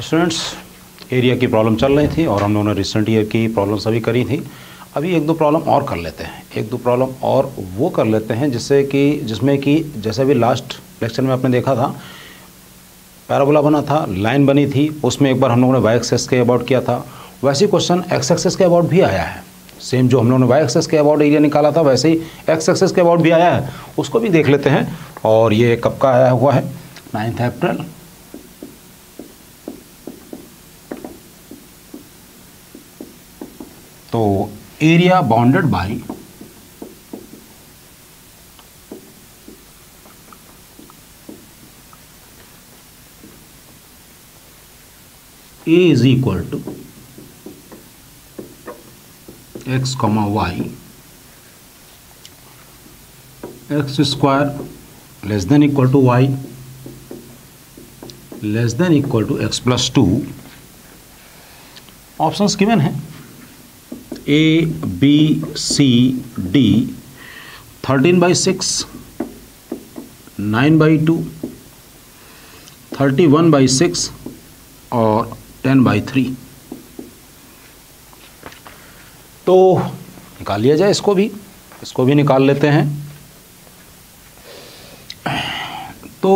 Students, area की problem चल रही थी और हम लोगों ने रिसेंट ईयर की प्रॉब्लम सभी करी थी। अभी एक दो प्रॉब्लम और कर लेते हैं, एक दो प्रॉब्लम और वो कर लेते हैं जिसमें कि जैसे भी लास्ट लेक्चर में आपने देखा था, पैराबोला बना था, लाइन बनी थी, उसमें एक बार हम लोगों ने वाई एक्सेस के अबाउट किया था। वैसे ही क्वेश्चन एक्स एक्सेस के अबाउट भी आया है। सेम जो हम लोगों ने वाई एक्सेस के अबाउट एरिया निकाला था, वैसे ही एक्स एक्सेस के अबाउट भी आया है, उसको भी देख लेते हैं। और ये कब का आया हुआ है? 9 अप्रैल। तो area bounded by A is equal to x comma y, x square less than equal to y less than equal to x plus 2। Options given है A, B, C, D, 13/6, 9/2, 31/6 और 10/3। तो निकाल लिया जाए, इसको भी निकाल लेते हैं। तो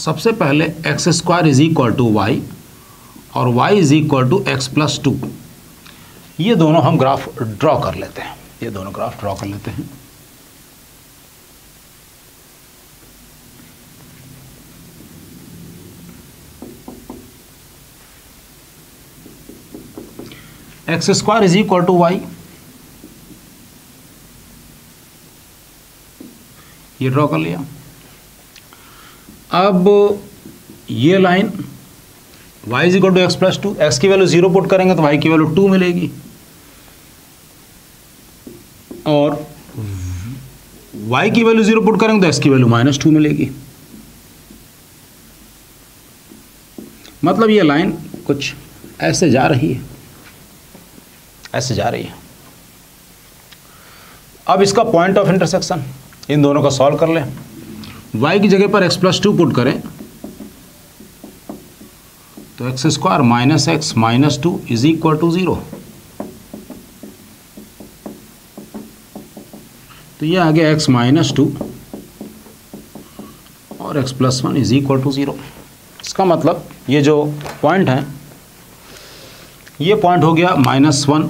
सबसे पहले x square is equal to y और y is equal to x plus 2। ये दोनों हम ग्राफ ड्रॉ कर लेते हैं, x square is equal to y, ये ड्रॉ कर लिया। अब ये line y is equal to x plus 2, x की वैल्यू 0 पुट करेंगे तो y की वैल्यू 2 मिलेगी और y की वैल्यू 0 पुट करेंगे तो x की वैल्यू -2 मिलेगी। मतलब ये लाइन कुछ ऐसे जा रही है, अब इसका पॉइंट ऑफ इंटरसेक्शन इन दोनों का सॉल्व कर लें। y की जगह पर x प्लस 2 पुट करें तो x square minus x minus 2 is equal to 0। तो ये आ गया x माइनस 2 और x plus 1 is equal to 0। इसका मतलब ये जो पॉइंट है, ये पॉइंट हो गया -1,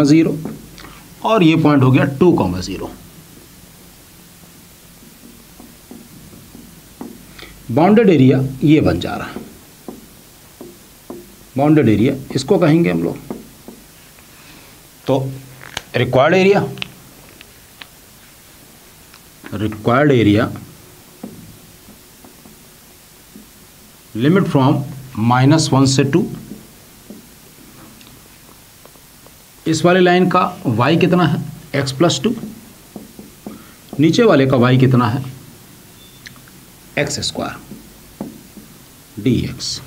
0 और ये पॉइंट हो गया 2, 0। बाउंडेड एरिया ये बन जा रहा है, बाउंडेड एरिया इसको कहेंगे हम लोग। तो रिक्वायर्ड एरिया लिमिट फ्रॉम -1 से 2। इस वाले लाइन का y कितना है? x plus 2। नीचे वाले का y कितना है? X square dx,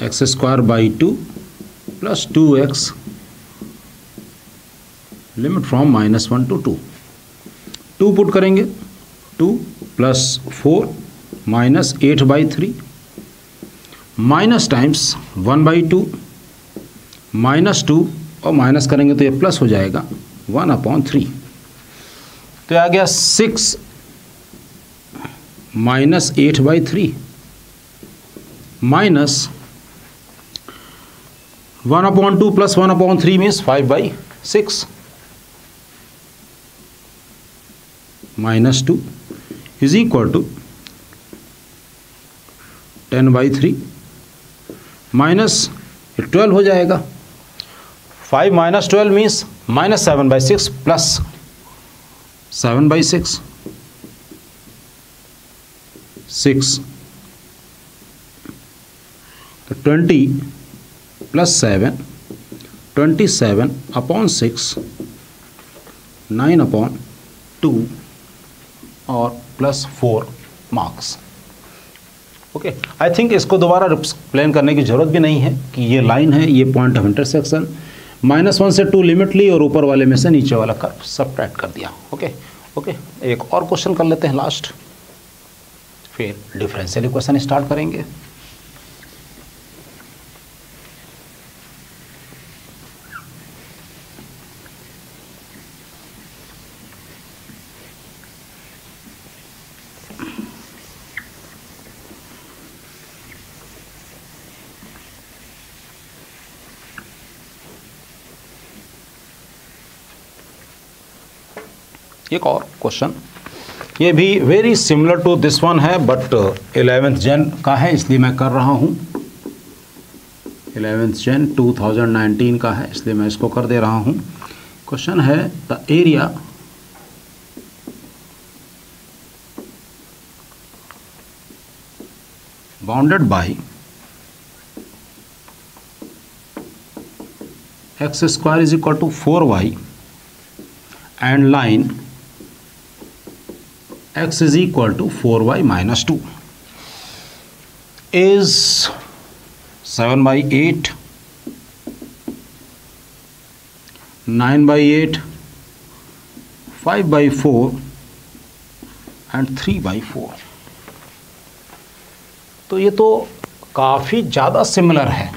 x square by 2 plus 2x limit from -1 to 2। 2 put करेंगे, 2 प्लस 4 -8/3 माइनस टाइम्स 1/2 -2 और माइनस करेंगे तो ये प्लस हो जाएगा 1/3। तो आ गया 6 -8/3 minus 1/2 plus 1/3 means 5/6 -2 is equal to 10/3 minus 12 हो जाएगा। 5 - 12 मीन्स -7/6 प्लस 7/6 6। तो 20 प्लस 7 27/6 9/2 और plus 4 marks. Okay, I think इसको दोबारा एक्सप्लेन करने की ज़रूरत भी नहीं है कि ये लाइन है, ये पॉइंट ऑफ इंटरसेक्शन, -1 से 2 लिमिट ली और ऊपर वाले में से नीचे वाला कर्व सबट्रैक्ट कर दिया। ओके ओके, एक और क्वेश्चन कर लेते हैं लास्ट, फिर डिफरेंशियल इक्वेशन स्टार्ट करेंगे। एक और क्वेश्चन, ये भी very similar to this one है, बट 11th जन का है इसलिए मैं कर रहा हूँ। 11th जन 2019 का है इसलिए मैं इसको कर दे रहा हूँ। क्वेश्चन है the area bounded by x² is equal to 4y and line x is equal to 4y minus 2 is 7/8, 9/8, 5/4 and 3/4। तो ये तो काफ़ी ज़्यादा सिमिलर है।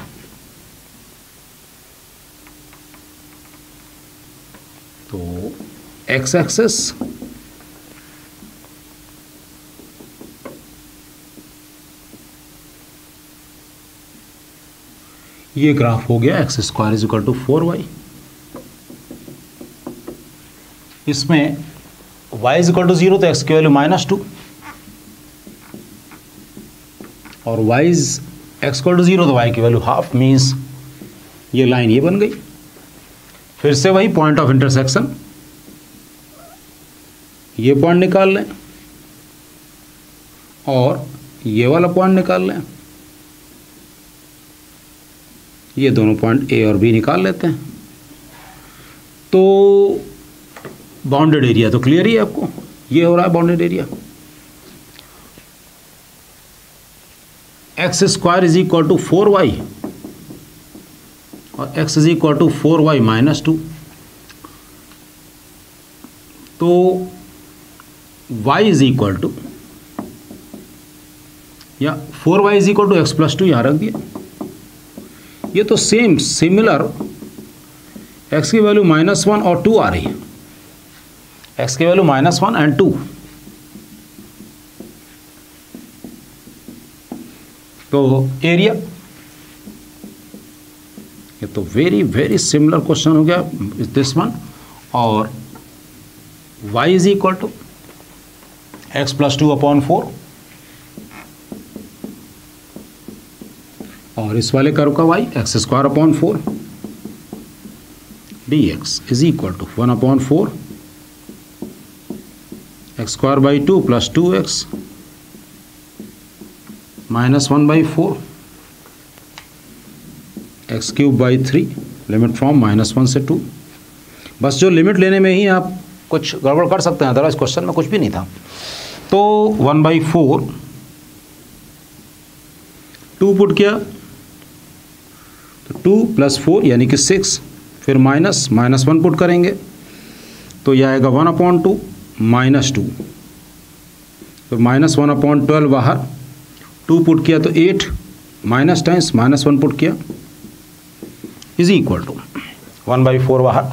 तो x एक्सेस ये ग्राफ हो गया x² is equal to 4y, इसमें y इज इक्वल टू 0 तो x की वैल्यू -2 और y is x equal to 0 तो y की वैल्यू हाफ, मीन्स ये लाइन ये बन गई। फिर से वही पॉइंट ऑफ इंटरसेक्शन, ये पॉइंट निकाल लें और ये वाला पॉइंट निकाल लें, ये दोनों पॉइंट ए और बी निकाल लेते हैं। तो बाउंडेड एरिया तो क्लियर ही है आपको, ये हो रहा है bounded area. x² is equal to 4y और x is equal to 4y minus 2, तो y इज इक्वल टू, या 4y is equal to x+2 यहाँ रख दिया। ये तो सेम सिमिलर, x की वैल्यू -1 और 2 आ रही है, x की वैल्यू -1 एंड 2। तो एरिया, ये तो वेरी वेरी सिमिलर क्वेश्चन हो गया दिस वन। और y is equal to x+2/4 और इस वाले कर्व का y x² dx is equal to 1/4 x²/2 plus 2x -1/4 x³ limit from -1 से 2। बस जो लिमिट लेने में ही आप कुछ गड़बड़ कर सकते हैं, अदरवाइज क्वेश्चन में कुछ भी नहीं था। तो 1/4 2 पुट किया तो 2 + 4 यानी कि 6, फिर -1 पुट करेंगे तो यह आएगा 1/2 -2, फिर -1/12 बाहर, 2 पुट किया तो 8, माइनस टाइम्स -1 पुट किया इज इक्वल टू 1/4 बाहर,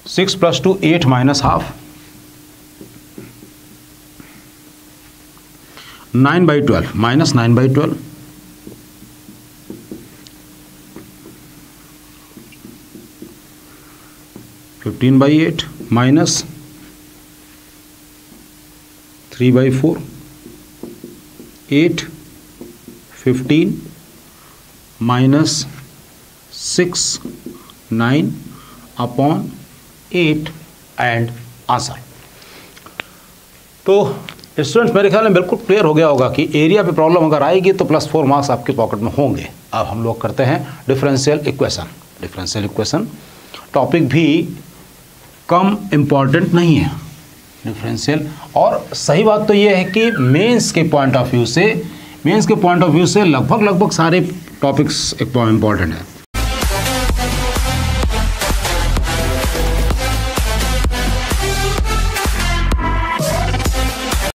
6 + 2 8 -½ 9/12 -9/12 15/8 -3/4 8 15 -6 9/8 एंड आंसर। तो स्टूडेंट्स मेरे ख्याल में बिल्कुल क्लियर हो गया होगा कि एरिया पे प्रॉब्लम अगर आएगी तो +4 मार्क्स आपके पॉकेट में होंगे। अब हम लोग करते हैं differential equation. Differential equation topic भी कम इम्पॉर्टेंट नहीं है, डिफरेंशियल। और सही बात तो ये है कि मेंस के पॉइंट ऑफ व्यू से लगभग सारे टॉपिक्स इम्पॉर्टेंट हैं।